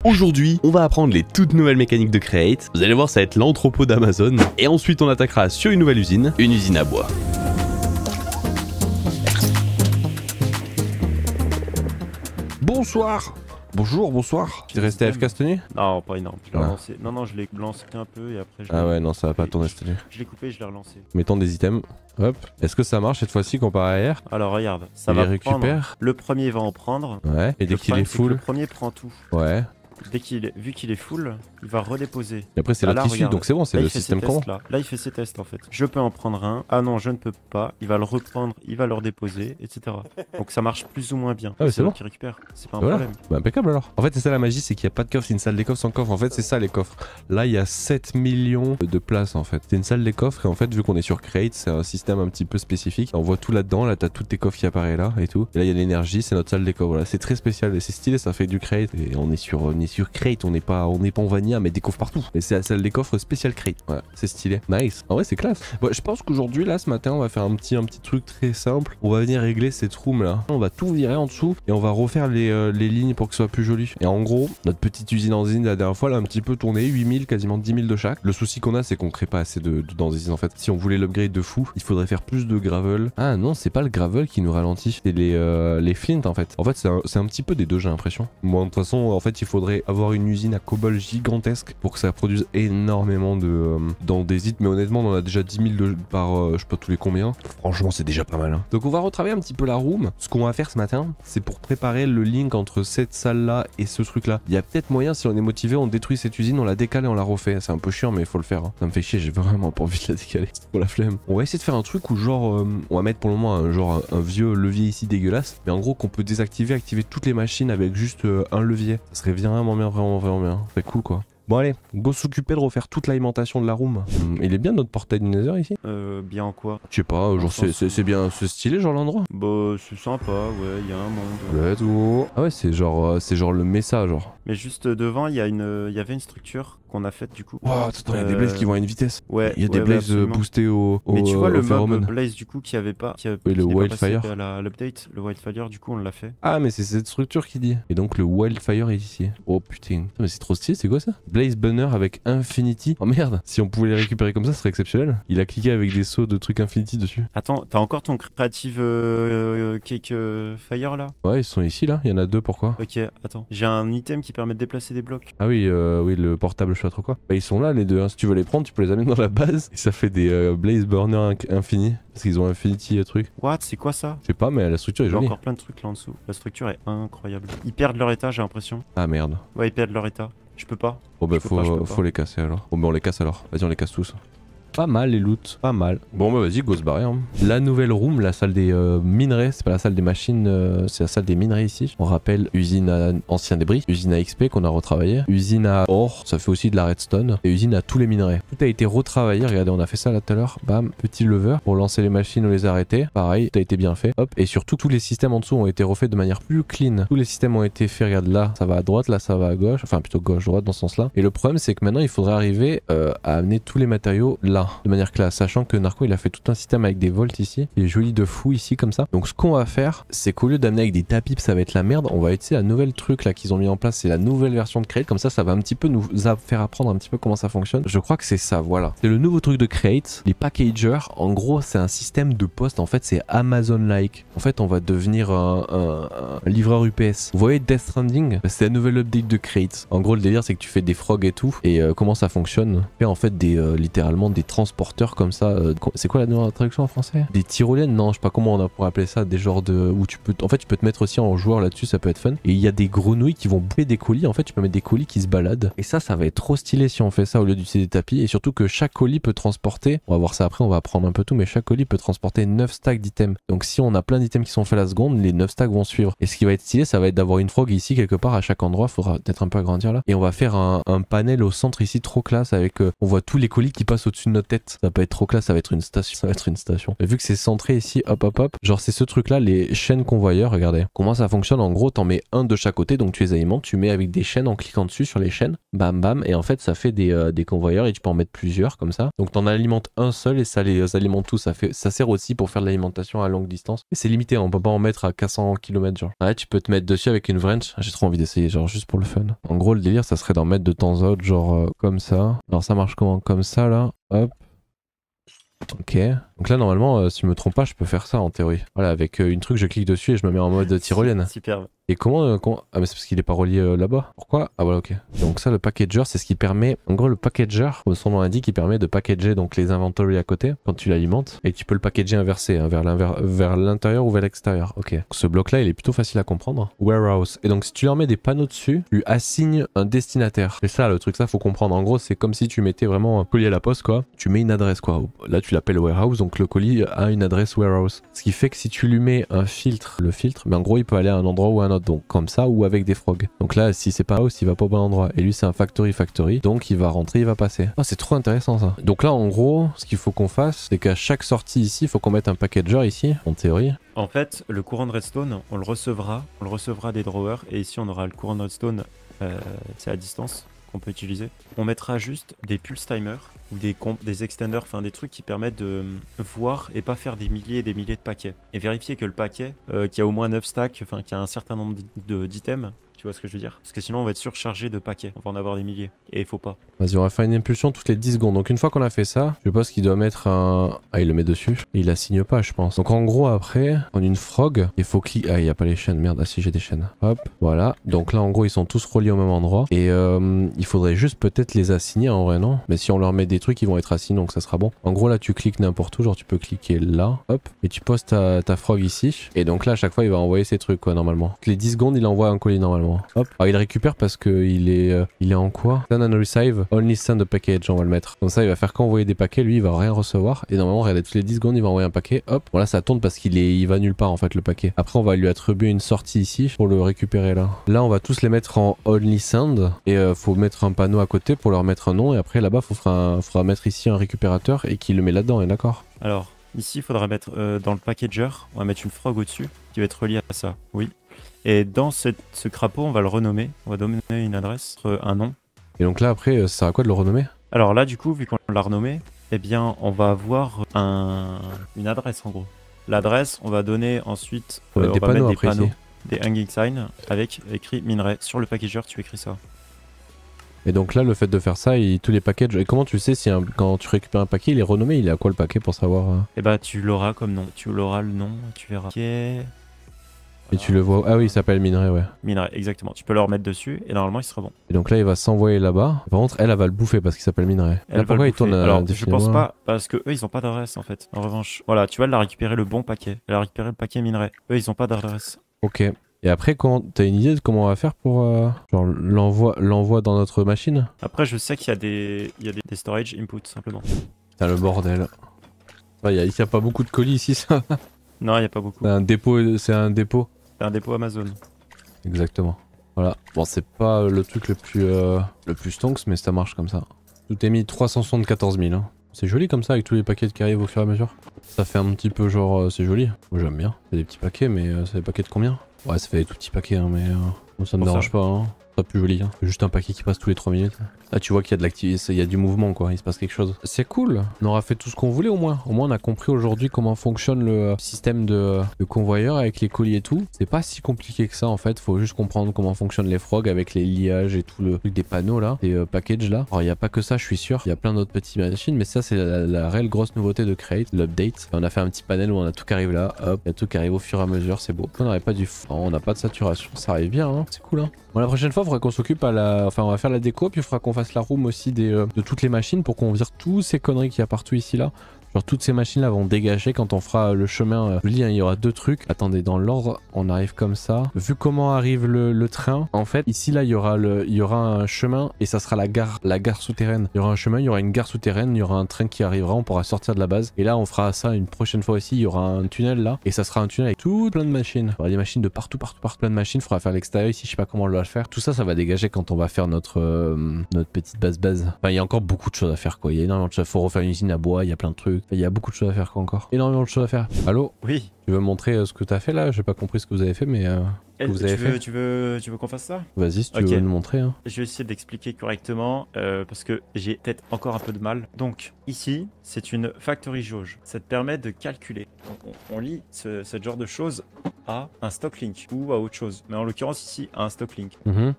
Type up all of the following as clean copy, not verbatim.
Aujourd'hui, on va apprendre les toutes nouvelles mécaniques de Create. Vous allez voir, ça va être l'entrepôt d'Amazon. Et ensuite, on attaquera sur une nouvelle usine à bois. Bonsoir. Bonjour, bonsoir. Tu es resté AFK cette nuit? Non, pas énorme. Je l'ai relancé. Non, je l'ai lancé un peu et après je l'ai... Ah ouais, non, ça va pas tourner cette nuit. Je l'ai coupé et je l'ai relancé. Mettons des items. Hop. Est-ce que ça marche cette fois-ci comparé à hier? Alors regarde, ça Il va les récupère. Le premier va en prendre. Ouais. Et dès qu'il est full. Le premier prend tout. Ouais. Vu qu'il est full, il va redéposer. Et après c'est l'autre issue, donc c'est bon, c'est le système command. Là il fait ses tests en fait. Je peux en prendre un. Ah non, je ne peux pas. Il va le reprendre, il va le redéposer, etc. Donc ça marche plus ou moins bien. Ah ouais, c'est bon. Qui récupère. C'est pas un voilà. problème. Bah impeccable alors. En fait c'est ça la magie, c'est qu'il n'y a pas de coffre, c'est une salle des coffres sans coffre. En fait c'est ça les coffres. Là il y a 7 millions de places en fait. C'est une salle des coffres et en fait vu qu'on est sur Create, c'est un système un petit peu spécifique. On voit tout là-dedans, là t'as tous tes coffres qui apparaissent là et tout. Et là il y a l'énergie, c'est notre salle des coffres. Voilà, c'est très spécial et c'est stylé, ça fait du Create. Et on est sur Create, on n'est pas en vanilla mais des coffres partout. Et c'est la salle des coffres spécial Create. Voilà, c'est stylé. Nice. En vrai c'est classe. Bon, je pense qu'aujourd'hui là ce matin on va faire un petit truc très simple. On va venir régler cette room là. On va tout virer en dessous et on va refaire les lignes pour que ce soit plus joli. Et en gros, notre petite usine en usine la dernière fois elle a un petit peu tourné, 8000, quasiment 10 000 de chaque. Le souci qu'on a c'est qu'on crée pas assez de usines en fait. Si on voulait l'upgrade de fou, il faudrait faire plus de gravel. Ah non, c'est pas le gravel qui nous ralentit, c'est les flint en fait. En fait c'est un petit peu des deux, j'ai l'impression. Moi de toute façon en fait il faudrait avoir une usine à cobble gigantesque pour que ça produise énormément de d'andésite, mais honnêtement on en a déjà 10 000 par je sais pas tous les combien. Franchement c'est déjà pas mal hein. Donc on va retravailler un petit peu la room. Ce qu'on va faire ce matin c'est pour préparer le link entre cette salle là et ce truc là. Il y a peut-être moyen, si on est motivé, on détruit cette usine, on la décale et on la refait. C'est un peu chiant mais il faut le faire hein. Ça me fait chier, j'ai vraiment pas envie de la décaler, c'est pour la flemme. On va essayer de faire un truc où genre on va mettre pour le moment un vieux levier ici dégueulasse, mais en gros qu'on peut désactiver, activer toutes les machines avec juste un levier. Ça serait vraiment bien, vraiment bien. C'est cool quoi. Bon allez, go s'occuper de refaire toute l'alimentation de la room. Il est bien notre portail du Nether ici? Bien en quoi? Je sais pas, genre c'est bien, c'est stylé genre l'endroit. Bah c'est sympa, ouais, il y a un monde. Let's go. Ah ouais, c'est genre le Mesa genre. Mais juste devant, il y avait une structure qu'on a faite du coup. Wow, attends, il y a des blazes qui vont à une vitesse. Ouais. Il y a des blazes boostés au Mais tu vois le pheromone. mob blaze du coup qui avait pas. Oui, le wildfire. L'update, le wildfire du coup on l'a fait. Ah mais c'est cette structure qui dit. Et donc le wildfire est ici. Oh putain. Mais c'est trop stylé, c'est quoi ça? Blaze Bunner avec Infinity. Oh merde. Si on pouvait les récupérer comme ça, ce serait exceptionnel. Il a cliqué avec des sauts de trucs Infinity dessus. Attends, t'as encore ton creative cake fire là? Ouais, ils sont ici là. Il y en a deux, pourquoi? Ok, attends. J'ai un item qui permet de déplacer des blocs. Ah oui, oui, le portable, je sais pas trop quoi. Bah, ils sont là les deux, hein. Si tu veux les prendre, tu peux les amener dans la base. Et ça fait des Blaze Burner Infini. Parce qu'ils ont Infinity truc. What? C'est quoi ça? Je sais pas, mais la structure est Il y a jolie. encore plein de trucs là en dessous. La structure est incroyable. Ils perdent leur état, j'ai l'impression. Ah merde. Ouais, ils perdent leur état. Je peux pas. Bon bah faut les casser alors. Bon bah on les casse alors. Vas-y, on les casse tous. Pas mal les loots, pas mal. Bon bah vas-y, go se barrer hein. La nouvelle room, la salle des minerais, c'est pas la salle des machines, c'est la salle des minerais ici. On rappelle usine à ancien débris, usine à XP qu'on a retravaillé, usine à or, ça fait aussi de la redstone, et usine à tous les minerais. Tout a été retravaillé, regardez on a fait ça là tout à l'heure, bam, petit lever pour lancer les machines ou les arrêter. Pareil, tout a été bien fait, hop, et surtout tous les systèmes en dessous ont été refaits de manière plus clean. Tous les systèmes ont été faits, regarde là, ça va à droite, là ça va à gauche, enfin plutôt gauche-droite dans ce sens-là. Et le problème c'est que maintenant il faudrait arriver à amener tous les matériaux là, de manière classe, sachant que Narco il a fait tout un système avec des volts ici, il est joli de fou ici comme ça. Donc ce qu'on va faire c'est qu'au lieu d'amener avec des tapis ça va être la merde, on va utiliser la nouvelle truc là qu'ils ont mis en place, c'est la nouvelle version de Create, comme ça va un petit peu nous faire apprendre un petit peu comment ça fonctionne. Je crois que c'est ça, voilà. C'est le nouveau truc de Create, les packagers, en gros c'est un système de poste, en fait c'est Amazon-like. En fait on va devenir un livreur UPS. Vous voyez Death Stranding, c'est la nouvelle update de Create. En gros le délire c'est que tu fais des frogs et tout, et comment ça fonctionne? Tu fais en fait littéralement des transporteurs comme ça, c'est quoi la nouvelle traduction en français? Des tyroliennes? Non, je sais pas comment on a pour appeler ça, des genres de... où tu peux... En fait tu peux te mettre aussi en joueur là-dessus, ça peut être fun. Et il y a des grenouilles qui vont bouffer des colis, en fait tu peux mettre des colis qui se baladent. Et ça va être trop stylé si on fait ça au lieu d'utiliser des tapis. Et surtout que chaque colis peut transporter, on va voir ça après, on va apprendre un peu tout, mais chaque colis peut transporter 9 stacks d'items. Donc si on a plein d'items qui sont faits la seconde, les 9 stacks vont suivre. Et ce qui va être stylé, ça va être d'avoir une frog ici quelque part à chaque endroit, faudra peut-être un peu agrandir là. Et on va faire un panel au centre ici trop classe avec, on voit tous les colis qui passent au-dessus de nos têtes. Ça va pas être trop classe, ça va être une station. Ça va être une station. Et vu que c'est centré ici, hop hop hop, genre c'est ce truc là, les chaînes convoyeurs, regardez. Comment ça fonctionne? En gros, t'en mets un de chaque côté, donc tu les alimentes, tu mets avec des chaînes en cliquant dessus sur les chaînes, bam bam, et en fait ça fait des convoyeurs et tu peux en mettre plusieurs comme ça. Donc t'en alimentes un seul et ça les alimente tous. Ça sert aussi pour faire de l'alimentation à longue distance. Mais c'est limité, on peut pas en mettre à 400 km genre. Ouais, tu peux te mettre dessus avec une wrench. J'ai trop envie d'essayer, genre juste pour le fun. En gros, le délire, ça serait d'en mettre de temps à autre, genre comme ça. Alors ça marche comment? Comme ça là, hop. Ok, donc là normalement si je me trompe pas je peux faire ça en théorie. Voilà, avec une truc je clique dessus et je me mets en mode tyrolienne. Superbe. Et comment, ah mais c'est parce qu'il est pas relié là-bas. Pourquoi? Ah voilà, ok. Donc ça, le packager, c'est ce qui permet, en gros le packager, comme son nom l'indique, il permet de packager donc les inventories à côté quand tu l'alimentes, et tu peux le packager inversé, hein, vers l'intérieur ou vers l'extérieur. Ok. Donc, ce bloc là il est plutôt facile à comprendre. Warehouse. Et donc si tu leur mets des panneaux dessus, tu assignes un destinataire. C'est ça le truc, ça faut comprendre. En gros c'est comme si tu mettais vraiment un colis à la poste quoi. Tu mets une adresse quoi. Là tu l'appelles warehouse, donc le colis a une adresse warehouse. Ce qui fait que si tu lui mets un filtre, le filtre, mais en gros il peut aller à un endroit ou à un autre. Donc comme ça ou avec des frogs. Donc là si c'est pas house il va pas au bon endroit. Et lui c'est un factory donc il va rentrer, il va passer. Ah c'est trop intéressant ça. Donc là en gros ce qu'il faut qu'on fasse c'est qu'à chaque sortie ici il faut qu'on mette un packager ici en théorie. En fait le courant de redstone on le recevra des drawers et ici on aura le courant de redstone c'est à distance qu'on peut utiliser. On mettra juste des pulse timers ou des extenders, enfin des trucs qui permettent de voir et pas faire des milliers et des milliers de paquets. Et vérifier que le paquet, qui a au moins 9 stacks, enfin qui a un certain nombre d'items, tu vois ce que je veux dire? Parce que sinon on va être surchargé de paquets, on va en avoir des milliers. Et il faut pas. Vas-y on va faire une impulsion toutes les 10 secondes. Donc une fois qu'on a fait ça, je pense qu'il doit mettre un... Ah il le met dessus. Et il assigne pas je pense. Donc en gros après, on a une frog. Il faut cliquer... Ah il n'y a pas les chaînes, merde. Ah si j'ai des chaînes. Hop, voilà. Donc là en gros ils sont tous reliés au même endroit. Et il faudrait juste peut-être les assigner en vrai non? Mais si on leur met des trucs ils vont être assignés donc ça sera bon. En gros là tu cliques n'importe où, genre tu peux cliquer là, hop. Et tu poses ta frog ici. Et donc là à chaque fois il va envoyer ses trucs quoi normalement. Donc, les 10 secondes il envoie un colis normalement. Hop. Alors il récupère parce que il est en quoi? Send and receive, only send a package, on va le mettre. Comme ça il va faire qu'envoyer des paquets, lui il va rien recevoir. Et normalement regardez toutes les 10 secondes il va envoyer un paquet, hop. Bon là ça tourne parce il va nulle part en fait le paquet. Après on va lui attribuer une sortie ici pour le récupérer là. Là on va tous les mettre en only send. Et faut mettre un panneau à côté pour leur mettre un nom. Et après là-bas faudra mettre ici un récupérateur et qui le met là-dedans, est d'accord? Alors ici il faudra mettre dans le packager, on va mettre une frog au-dessus qui va être reliée à ça, oui. Et dans ce crapaud on va le renommer, on va donner une adresse, un nom. Et donc là après ça sert à quoi de le renommer? Alors là du coup vu qu'on l'a renommé, eh bien on va avoir une adresse en gros. L'adresse on va donner ensuite, on va mettre des panneaux, des hanging signs avec écrit minerai. Sur le packager tu écris ça. Et donc là le fait de faire ça, tous les packages, et comment tu sais si quand tu récupères un paquet il est renommé, il est à quoi le paquet pour savoir Eh bah tu l'auras comme nom, tu l'auras le nom, tu verras. Et tu le vois, ah oui il s'appelle minerai ouais. Minerai exactement, tu peux le remettre dessus et normalement il sera bon. Et donc là il va s'envoyer là-bas, par contre elle va le bouffer parce qu'il s'appelle minerai. Là pourquoi il tourne alors je pense pas, parce que eux ils ont pas d'adresse en fait, en revanche. Voilà tu vas la récupérer le bon paquet, elle a récupéré le paquet minerai, eux ils ont pas d'adresse. Ok. Et après, t'as une idée de comment on va faire pour genre l'envoi dans notre machine? Après, je sais qu'il y a des storage input simplement. Putain, le bordel. Il y a pas beaucoup de colis ici, ça? Non, il n'y a pas beaucoup. C'est un dépôt. C'est un dépôt Amazon. Exactement. Voilà. Bon, c'est pas le truc le plus stonks, mais ça marche comme ça. Tout est mis 374 000. Hein. C'est joli comme ça avec tous les paquets qui arrivent au fur et à mesure. Ça fait un petit peu genre, c'est joli. Moi j'aime bien. C'est des petits paquets, mais c'est des paquets de combien? Ouais, ça fait des tout petits paquets, hein, mais ça me dérange pas. Hein. C'est plus joli. Hein. C'est juste un paquet qui passe tous les 3 minutes. Là, tu vois qu'il y a de l'activité, il y a du mouvement, quoi. Il se passe quelque chose. C'est cool. On aura fait tout ce qu'on voulait au moins. Au moins, on a compris aujourd'hui comment fonctionne le système de convoyeur avec les colis et tout. C'est pas si compliqué que ça, en fait. Faut juste comprendre comment fonctionnent les frogs avec les liages et tout le truc des panneaux là, des packages là. Alors, il n'y a pas que ça, je suis sûr. Il y a plein d'autres petites machines, mais ça, c'est la réelle grosse nouveauté de Create, l'update. On a fait un petit panel où on a tout qui arrive là. Hop, il y a tout qui arrive au fur et à mesure. C'est beau. On n'aurait pas du fond, on n'a pas de saturation. Ça arrive bien, hein. C'est cool, hein. Bon, la prochaine fois, il faudrait qu'on s'occupe enfin, on va faire la déco, puis il faudra qu'on fasse la room aussi de toutes les machines pour qu'on vire tous ces conneries qu'il y a partout ici là. Genre toutes ces machines là vont dégager quand on fera le chemin. Je vous dis, hein, il y aura 2 trucs. Attendez, dans l'ordre, on arrive comme ça. Vu comment arrive le train, en fait, ici là, il y aura un chemin et ça sera la gare souterraine. Il y aura un chemin, il y aura une gare souterraine, il y aura un train qui arrivera, on pourra sortir de la base. Et là, on fera ça une prochaine fois aussi. Il y aura un tunnel là et ça sera un tunnel avec tout plein de machines. Il y aura des machines de partout, plein de machines. Il faudra faire l'extérieur ici, je sais pas comment on va le faire. Tout ça, ça va dégager quand on va faire notre petite base. Enfin, il y a encore beaucoup de choses à faire quoi. Il y a énormément de choses. Faut refaire une usine à bois, il y a plein de trucs. Enfin, il y a beaucoup de choses à faire quoi encore. Énormément de choses à faire. Allô? Oui. Tu veux me montrer ce que t'as fait là? J'ai pas compris ce que vous avez fait, mais que vous avez fait. Tu veux qu'on fasse ça? Vas-y, si tu veux nous montrer. Hein. Je vais essayer d'expliquer correctement parce que j'ai peut-être encore un peu de mal. Donc ici, c'est une factory jauge. Ça te permet de calculer. On lie ce genre de choses à un stocklink ou à autre chose. Mais en l'occurrence ici, à un stocklink.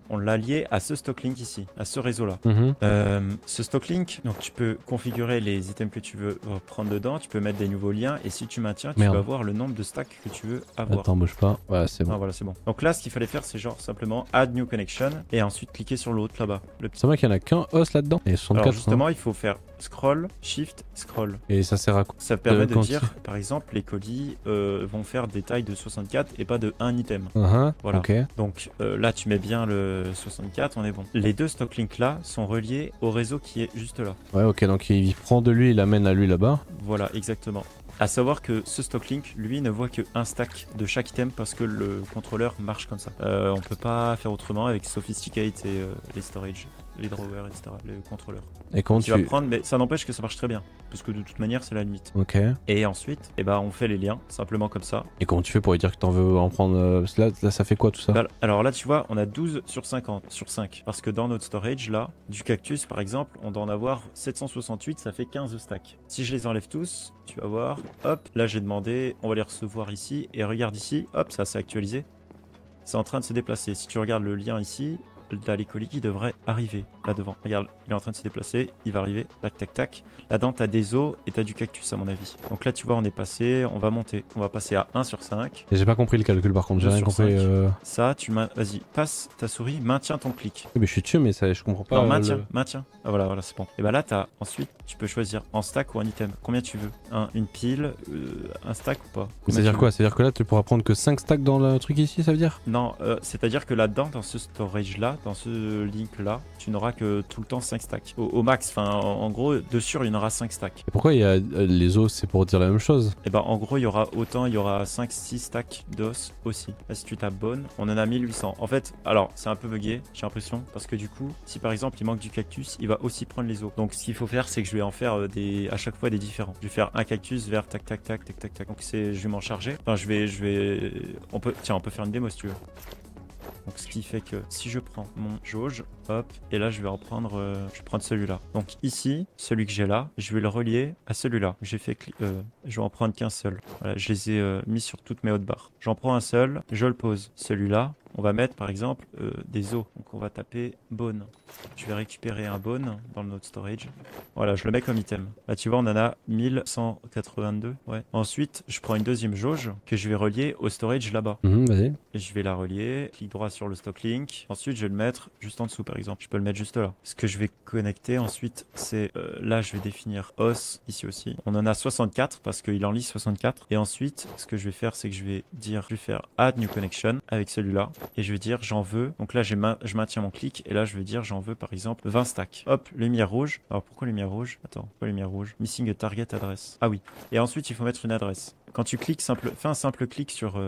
On l'a lié à ce stocklink ici, à ce réseau-là. Ce stocklink, donc tu peux configurer les items que tu veux prendre dedans. Tu peux mettre des nouveaux liens et si tu maintiens, tu vas voir le nombre de stacks que tu veux avoir. Attends, bouge pas. Voilà, c'est bon. Ah, voilà, c'est bon. Donc là, ce qu'il fallait faire, c'est genre simplement add new connection et ensuite cliquer sur l'autre là-bas. C'est vrai qu'il y en a qu'un os là-dedans. Et 64. Alors justement, il faut faire scroll, shift, scroll. Et ça sert à quoi? Ça permet de dire, par exemple, les colis vont faire des tailles de 64 et pas de 1 item. Voilà. Okay. Donc là, tu mets bien le 64, on est bon. Les 2 stocklinks là sont reliés au réseau qui est juste là. Ouais, ok, donc il prend de lui, il l'amène à lui là-bas. Voilà, exactement. À savoir que ce stocklink, lui, ne voit que un stack de chaque item parce que le contrôleur marche comme ça. On peut pas faire autrement avec Sophisticate et les storage, les drawers, etc. Les contrôleurs. Et comment tu vas prendre, mais ça n'empêche que ça marche très bien parce que de toute manière, c'est la limite. Ok. Et ensuite, eh ben, on fait les liens simplement comme ça. Et comment tu fais pour lui dire que t'en veux en prendre là, ça fait quoi tout ça? Alors là, tu vois, on a 12 sur 50 sur 5 parce que dans notre storage là, du cactus par exemple, on doit en avoir 768, ça fait 15 stacks. Si je les enlève tous, tu vas voir, hop, là j'ai demandé, on va les recevoir ici et regarde ici, hop, ça s'est actualisé. C'est en train de se déplacer. Si tu regardes le lien ici, t'as les colis qui devraient arriver là devant. Regarde, il est en train de se déplacer, il va arriver, tac tac tac. Là-dedans, t'as des os et t'as du cactus à mon avis. Donc là, tu vois, on est passé, on va monter. On va passer à 1 sur 5. Et j'ai pas compris le calcul par contre, j'ai rien compris. Ça, vas-y, passe ta souris, maintiens ton clic. Oui, mais je suis dessus, mais ça, je comprends pas. Non, maintiens. Ah, voilà, c'est bon. Et bah là, ensuite, tu peux choisir en stack ou en item. Combien tu veux? Une pile, un stack ou pas? C'est-à-dire quoi? C'est-à-dire que là, tu pourras prendre que 5 stacks dans le truc ici, ça veut dire? Non, c'est-à-dire que là-dedans, dans ce storage-là, dans ce link-là, tu n'auras que tout le temps 5 stacks. Au max, enfin, en gros, de sûr, il y en aura 5 stacks. Et pourquoi il y a les os, c'est pour dire la même chose? Et bah, en gros, il y aura 5-6 stacks d'os aussi. Là, si tu t'abonnes, on en a 1800. En fait, alors, c'est un peu bugué, j'ai l'impression, parce que du coup, si par exemple, il manque du cactus, il va aussi prendre les os. Donc, ce qu'il faut faire, c'est que je vais en faire à chaque fois des différents. Je vais faire un cactus vers tac, tac, tac, tac, tac, tac. Donc, je vais m'en charger. Enfin, on peut faire une démo si tu veux. Donc ce qui fait que si je prends mon jauge, hop, et là je vais reprendre, je vais prendre celui-là. Donc ici, celui que j'ai là, je vais le relier à celui-là. Je vais en prendre qu'un seul. Voilà, je les ai mis sur toutes mes hotbars. J'en prends un seul, je le pose. Celui-là, on va mettre par exemple des os. Donc on va taper bone. Je vais récupérer un bone dans le node storage. Voilà, je le mets comme item. Là tu vois, on en a 1182. Ouais. Ensuite, je prends une deuxième jauge que je vais relier au storage là-bas. Vas-y. Et je vais la relier, clic droit sur le stock link. Ensuite, je vais le mettre juste en dessous par exemple. Je peux le mettre juste là. Ce que je vais connecter ensuite, c'est là, je vais définir os ici aussi. On en a 64 parce qu'il en lit 64. Et ensuite, ce que je vais faire, c'est que je vais faire add new connection avec celui-là. Et je vais dire j'en veux. Donc là, je maintiens mon clic. Et là, je vais dire j'en veux par exemple 20 stacks. Hop, lumière rouge. Alors pourquoi lumière rouge? Attends, pourquoi lumière rouge? Missing a target address. Ah oui. Et ensuite, il faut mettre une adresse. Quand tu cliques fais un simple clic sur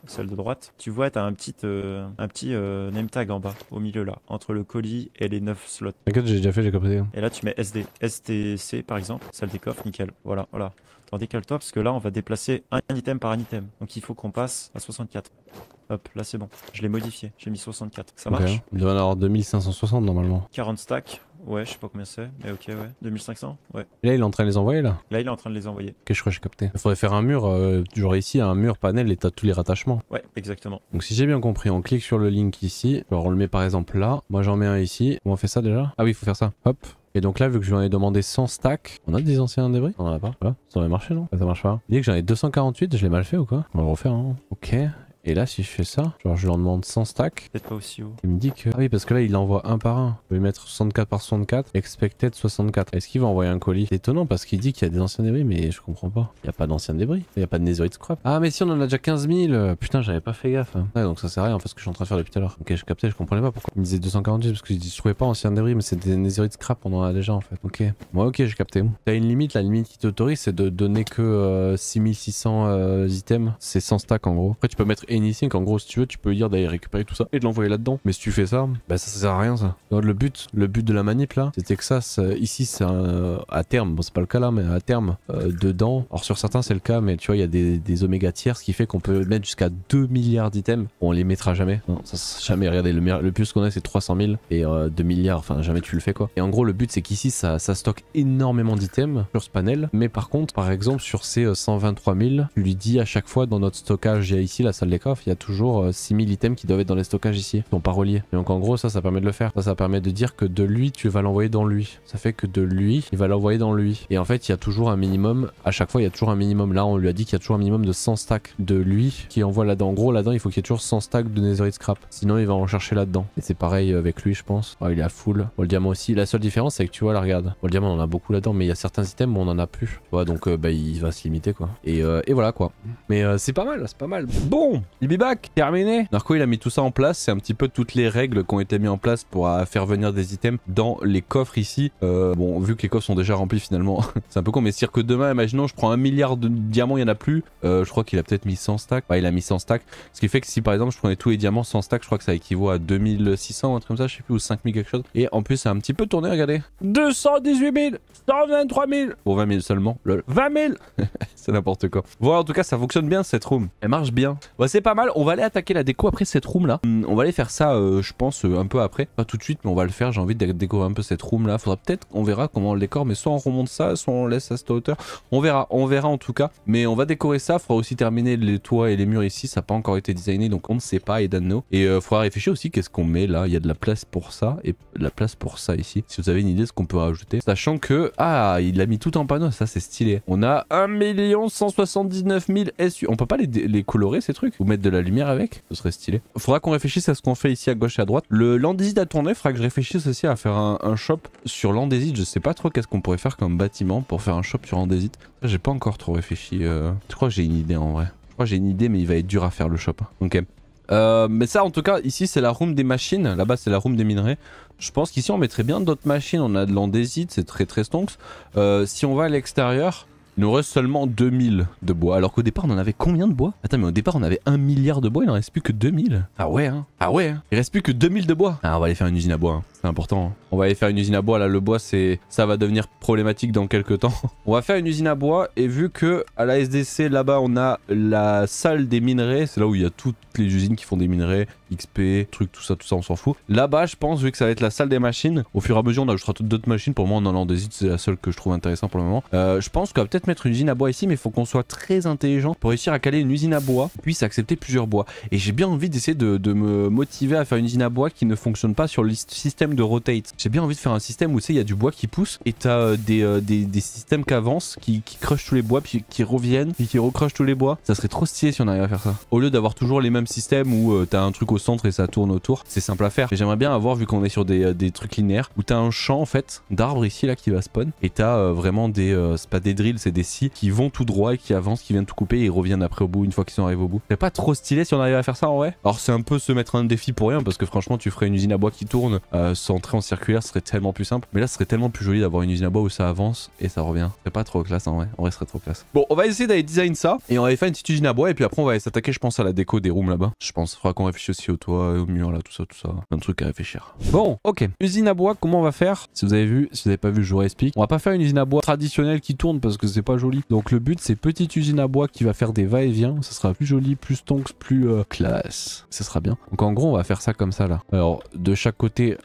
celle de droite, tu vois, tu as un petit name tag en bas, au milieu là, entre le colis et les 9 slots. T'inquiète, j'ai déjà fait, j'ai compris. Et là, tu mets SD, STC par exemple, salle des coffres, nickel. Voilà. Attends, décale-toi parce que là, on va déplacer un item par un item. Donc il faut qu'on passe à 64. Hop, là c'est bon. Je l'ai modifié, j'ai mis 64. Ça marche? Il doit en avoir 2560 normalement. 40 stacks. Ouais, je sais pas combien c'est, mais ok, ouais. 2500? Ouais. Et là, il est en train de les envoyer là? Là, il est en train de les envoyer. Ok, je crois que j'ai capté. Il faudrait faire un mur, genre ici, un mur panel et t'as tous les rattachements. Ouais, exactement. Donc si j'ai bien compris, on clique sur le link ici. Alors on le met par exemple là. Moi j'en mets un ici. Comment on fait ça déjà? Ah oui, il faut faire ça. Hop. Et donc là, vu que je lui en ai demandé 100 stacks, on a des anciens débris? On en a pas. Voilà, ça aurait marché non? Ça marche pas. Il dit que j'en ai 248, je l'ai mal fait ou quoi? On va le refaire, hein. Ok. Et là, si je fais ça, genre je lui en demande 100 stacks. Peut-être pas aussi haut. Il me dit que... Ah oui, parce que là, il envoie un par un. Je vais mettre 64 par 64, expected 64. Est-ce qu'il va envoyer un colis? C'est étonnant parce qu'il dit qu'il y a des anciens débris, mais je comprends pas. Il n'y a pas d'anciens débris. Il n'y a pas de netherite scrap. Ah, mais si, on en a déjà 15 000. Putain, j'avais pas fait gaffe. Ouais, donc ça sert à rien en fait ce que je suis en train de faire depuis tout à l'heure. Ok, je captais, je comprenais pas pourquoi. Il me disait 248 parce que je trouvais pas anciens débris, mais c'est des netherite scrap, on en a déjà en fait. Ok. Moi, ok, j'ai capté. T'as une limite, la limite qui t'autorise, c'est de donner que 6600 items. C'est 100 stacks en gros. Après, tu peux mettre anything, en gros, si tu veux, tu peux dire d'aller récupérer tout ça et de l'envoyer là-dedans. Mais si tu fais ça, bah ça sert à rien ça. Donc, le but de la manip là, c'était que ça, ici, c'est à terme, bon, c'est pas le cas là, mais à terme, dedans. Alors, sur certains, c'est le cas, mais tu vois, il y a des oméga tiers, ce qui fait qu'on peut mettre jusqu'à 2 milliards d'items. On les mettra jamais. Non, ça, jamais. Regardez, le plus qu'on a, c'est 300 000 et 2 milliards, enfin, jamais tu le fais quoi. Et en gros, le but, c'est qu'ici, ça stocke énormément d'items sur ce panel. Mais par contre, par exemple, sur ces 123 000, tu lui dis à chaque fois dans notre stockage, il y a ici la salle des coffres, il y a toujours 6000 items qui doivent être dans les stockages ici, qui sont pas reliés. Et donc en gros, ça permet de le faire. Ça permet de dire que de lui, tu vas l'envoyer dans lui. Ça fait que de lui, il va l'envoyer dans lui. Et en fait, il y a toujours un minimum. À chaque fois, il y a toujours un minimum. Là, on lui a dit qu'il y a toujours un minimum de 100 stacks de lui qui envoie là-dedans. En gros, là-dedans, il faut qu'il y ait toujours 100 stacks de netherite scrap. Sinon, il va en chercher là-dedans. Et c'est pareil avec lui, je pense. Oh, il est à full. Bon, le diamant aussi. La seule différence, c'est que tu vois, là, regarde. Bon, le diamant, on en a beaucoup là-dedans, mais il y a certains items où on en a plus. Tu vois, donc bah, il va se limiter quoi. Et voilà quoi. Mais c'est pas mal, c'est pas mal. Bon, il be back, terminé. Narco, il a mis tout ça en place. C'est un petit peu toutes les règles qui ont été mises en place pour faire venir des items dans les coffres ici. Bon, vu que les coffres sont déjà remplis finalement, c'est un peu con. Mais c'est-à-dire que demain, imaginons, je prends 1 milliard de diamants, il y en a plus. Je crois qu'il a peut-être mis 100 stacks. Ouais, il a mis 100 stacks. Ce qui fait que si par exemple je prenais tous les diamants 100 stacks, je crois que ça équivaut à 2600 ou un truc comme ça, je sais plus, ou 5000 quelque chose. Et en plus, c'est un petit peu tourné, regardez. 218 000, 123 000. Pour 20 000 seulement. Lol. 20 000. C'est n'importe quoi. Voilà, en tout cas, ça fonctionne bien cette room. Elle marche bien. Ouais, c'est pas mal. On va aller attaquer la déco après cette room là. On va aller faire ça, je pense, un peu après. Pas tout de suite, mais on va le faire. J'ai envie de décorer un peu cette room là. Faudra peut-être, on verra comment on le décore, mais soit on remonte ça, soit on laisse à cette hauteur. On verra en tout cas. Mais on va décorer ça. Faudra aussi terminer les toits et les murs ici. Ça n'a pas encore été designé, donc on ne sait pas. Et Danno. Et faudra réfléchir aussi qu'est-ce qu'on met là. Il y a de la place pour ça et de la place pour ça ici. Si vous avez une idée de ce qu'on peut rajouter. Sachant que, ah, il l'a mis tout en panneau. Ça, c'est stylé. On a 1 179 000 SU. On peut pas les colorer ces trucs ou mettre de la lumière avec? Ce serait stylé. Faudra qu'on réfléchisse à ce qu'on fait ici à gauche et à droite. Le Landéside a tourné. Faudra que je réfléchisse aussi à faire un shop sur Landéside. Je sais pas trop qu'est-ce qu'on pourrait faire comme bâtiment pour faire un shop sur Landéside. J'ai pas encore trop réfléchi. Je crois que j'ai une idée en vrai. Je crois que j'ai une idée, mais il va être dur à faire le shop. Ok. Mais ça, en tout cas, ici, c'est la room des machines. Là-bas, c'est la room des minerais. Je pense qu'ici, on mettrait bien d'autres machines. On a de l'andésite, c'est très très stonks. Si on va à l'extérieur, il nous reste seulement 2000 de bois. Alors qu'au départ, on en avait combien de bois? Attends, mais au départ, on avait 1 milliard de bois. Il en reste plus que 2000. Ah ouais, hein. Ah ouais, hein. Il reste plus que 2000 de bois. Ah, on va aller faire une usine à bois. Hein. C'est important. Hein. On va aller faire une usine à bois. Là, le bois, ça va devenir problématique dans quelques temps. On va faire une usine à bois. Et vu que à la SDC, là-bas, on a la salle des minerais. C'est là où il y a toutes les usines qui font des minerais, XP, trucs, tout ça, on s'en fout. Là-bas, je pense, vu que ça va être la salle des machines, au fur et à mesure, on ajoutera toutes d'autres machines. Pour moi, on en andésite, c'est la seule que je trouve intéressante pour le moment. Je pense qu'on va peut-être mettre une usine à bois ici, mais il faut qu'on soit très intelligent pour réussir à caler une usine à bois, puisse accepter plusieurs bois. Et j'ai bien envie d'essayer de me motiver à faire une usine à bois qui ne fonctionne pas sur le système de rotate. J'ai bien envie de faire un système où tu sais, il y a du bois qui pousse et t'as des systèmes qui avancent, qui crushent tous les bois, puis qui reviennent, puis qui recrushent tous les bois. Ça serait trop stylé si on arrive à faire ça. Au lieu d'avoir toujours les mêmes systèmes où t'as un truc au centre et ça tourne autour, c'est simple à faire. Mais j'aimerais bien avoir, vu qu'on est sur des trucs linéaires, où t'as un champ en fait d'arbres ici là qui va spawn, et t'as vraiment c'est pas des drills, c'est des scies qui vont tout droit et qui avancent, qui viennent tout couper et ils reviennent après au bout une fois qu'ils sont arrivés au bout. C'est pas trop stylé si on arrive à faire ça en vrai. Alors c'est un peu se mettre un défi pour rien parce que franchement tu ferais une usine à bois qui tourne centrée en circulaire, ce serait tellement plus simple. Mais là ce serait tellement plus joli d'avoir une usine à bois où ça avance et ça revient. C'est pas trop classe en vrai. En vrai ce serait trop classe. Bon, on va essayer d'aller design ça et on va faire une petite usine à bois et puis après on va s'attaquer je pense à la déco des rooms là-bas. Je pense. Faudra qu'on réfléchisse aussi au toit et au mur là, tout ça. Un truc à réfléchir. Bon, ok. Usine à bois, comment on va faire? Si vous avez vu, si vous avez pas vu, je vous réexplique. On va pas faire une usine à bois traditionnelle qui tourne parce que c'est pas joli. Donc le but c'est petite usine à bois qui va faire des va-et-vient. Ça sera plus joli, plus stonks, plus classe. Ça sera bien. Donc en gros on va faire ça comme ça là. Alors de chaque côté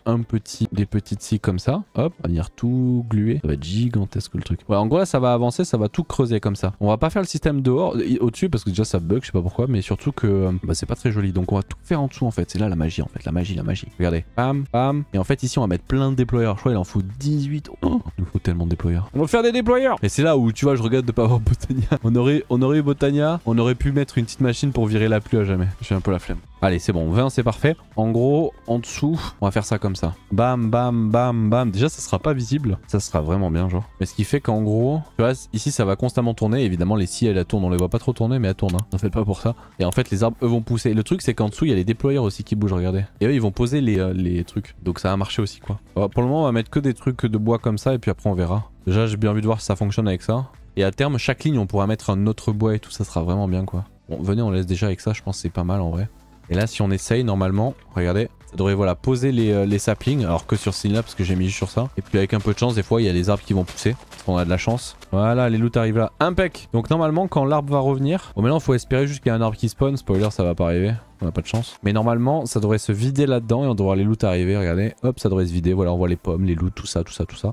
des petites scies comme ça. Hop, on va venir tout gluer. Ça va être gigantesque le truc. Ouais, en gros là ça va avancer, ça va tout creuser comme ça. On va pas faire le système dehors, au-dessus parce que déjà ça bug, je sais pas pourquoi, mais surtout que c'est pas très joli. Donc on va tout faire en dessous en fait. C'est là la magie en fait, la magie. Regardez, pam, pam. Et en fait ici on va mettre plein de déployeurs. Je crois qu'il en faut 18. Oh, il nous faut tellement de déployeurs. On va faire des déployeurs. Et c'est là où tu tu vois, je regrette de pas avoir Botania. On aurait eu Botania, on aurait pu mettre une petite machine pour virer la pluie à jamais. J'ai un peu la flemme. Allez, c'est bon, 20 c'est parfait. En gros, en dessous, on va faire ça comme ça. Bam, bam, bam, bam. Déjà, ça sera pas visible. Ça sera vraiment bien, genre. Mais ce qui fait qu'en gros, tu vois, ici, ça va constamment tourner. Évidemment, les scies, elles tournent. On les voit pas trop tourner, mais elles tournent. Hein. N'en faites pas pour ça. Et en fait, les arbres, eux, vont pousser. Le truc, c'est qu'en dessous, il y a les déployeurs aussi qui bougent, regardez. Et eux, ils vont poser les trucs. Donc, ça va marcher aussi, quoi. Alors, pour le moment, on va mettre que des trucs de bois comme ça. Et puis après, on verra. Déjà, j'ai bien envie de voir si ça fonctionne avec ça. Et à terme, chaque ligne, on pourra mettre un autre bois et tout. Ça sera vraiment bien, quoi. Bon, venez, on laisse déjà avec ça. Je pense que c'est pas mal, en vrai. Et là, si on essaye, normalement, regardez, ça devrait voilà, poser les saplings, alors que sur ce ligne-là, parce que j'ai mis juste sur ça. Et puis avec un peu de chance, des fois, il y a les arbres qui vont pousser, parce qu'on a de la chance. Voilà, les loots arrivent là. Impec. Donc normalement, quand l'arbre va revenir, bon maintenant, il faut espérer juste qu'il y a un arbre qui spawn. Spoiler, ça va pas arriver. On a pas de chance. Mais normalement, ça devrait se vider là-dedans et on devrait voir les loots arriver. Regardez, hop, ça devrait se vider. Voilà, on voit les pommes, les loots, tout ça,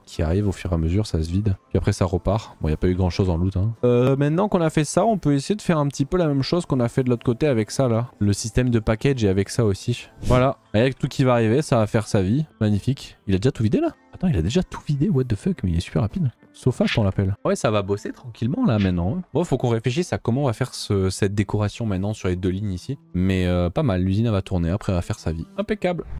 qui arrive au fur et à mesure, ça se vide. Puis après, ça repart. Bon, il n'y a pas eu grand-chose en loot. Hein. Maintenant qu'on a fait ça, on peut essayer de faire un petit peu la même chose qu'on a fait de l'autre côté avec ça, là. Le système de package et avec ça aussi. Voilà. Avec tout qui va arriver, ça va faire sa vie. Magnifique. Il a déjà tout vidé, là? Attends, il a déjà tout vidé? What the fuck? Mais il est super rapide. Sofast on l'appelle. Ouais, ça va bosser tranquillement là maintenant. Bon, faut qu'on réfléchisse à comment on va faire cette décoration maintenant sur les deux lignes ici. Mais pas mal, l'usine elle va tourner, après elle va faire sa vie. Impeccable.